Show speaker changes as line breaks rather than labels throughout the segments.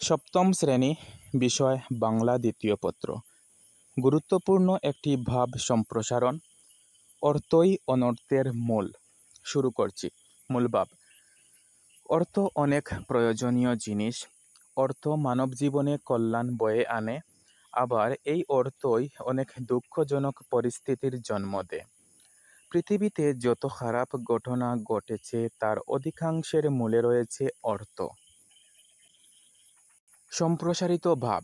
সপ্তম শ্রেণী, বিষয় বাংলা, দ্বিতীয় পত্র। গুরুত্বপূর্ণ একটি ভাব সম্প্রসারণ। অর্থই অনর্থের মূল। শুরু করছি। মূল ভাব। অর্থ অনেক প্রয়োজনীয় জিনিস। অর্থ মানব জীবনে কল্যাণ বয়ে আনে, আবার এই অর্থই অনেক দুঃখজনক পরিস্থিতির জন্ম দেয়। পৃথিবীতে যত খারাপ ঘটনা ঘটেছে তার অধিকাংশের মূলে রয়েছে অর্থ। সম্প্রসারিত ভাব।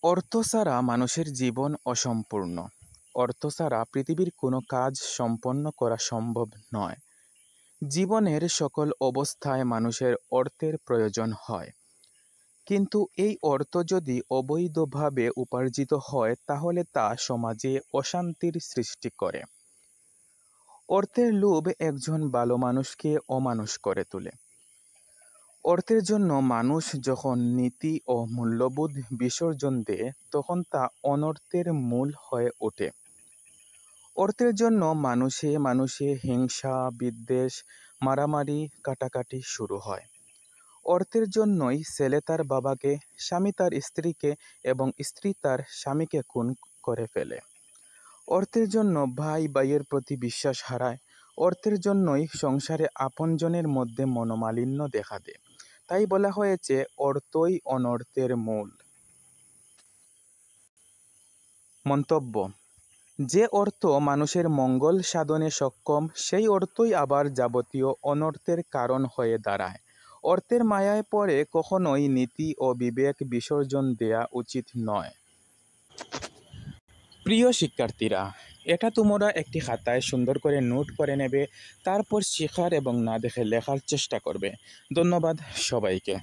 অর্থ ছাড়া মানুষের জীবন অসম্পূর্ণ। অর্থ ছাড়া পৃথিবীর কোনো কাজ সম্পন্ন করা সম্ভব নয়। জীবনের সকল অবস্থায় মানুষের অর্থের প্রয়োজন হয়, কিন্তু এই অর্থ যদি অবৈধভাবে উপার্জিত হয় তাহলে তা সমাজে অশান্তির সৃষ্টি করে। অর্থের লোভ একজন ভালো মানুষকে অমানুষ করে তোলে। অর্থের জন্য মানুষ যখন নীতি ও মূল্যবোধ বিসর্জন দেয় তখন তা অনর্থের মূল হয়ে ওঠে। অর্থের জন্য মানুষে মানুষে হিংসা, বিদ্বেষ, মারামারি, কাটাকাটি শুরু হয়। অর্থের জন্যই ছেলে তার বাবাকে, স্বামী তার স্ত্রীকে এবং স্ত্রী তার স্বামীকে খুন করে ফেলে। অর্থের জন্য ভাই ভাইয়ের প্রতি বিশ্বাস হারায়। অর্থের জন্যই সংসারে আপনজনের মধ্যে মনোমালিন্য দেখা দেয়। তাই বলা হয়েছে, অর্থই অনর্থের মূল। মন্তব্য: যে অর্থ মানুষের মঙ্গল সাধনে সক্ষম, সেই অর্থই আবার যাবতীয় অনর্থের কারণ হয়ে দাঁড়ায়। অর্থের মায়ায় পড়ে কখনোই নীতি ও বিবেক বিসর্জন দেয়া উচিত নয়। প্রিয় শিক্ষার্থীরা, এটা তোমরা একটি খাতায় সুন্দর করে নোট করে নেবে, তারপর শেখার এবং না দেখে লেখার চেষ্টা করবে। ধন্যবাদ সবাইকে।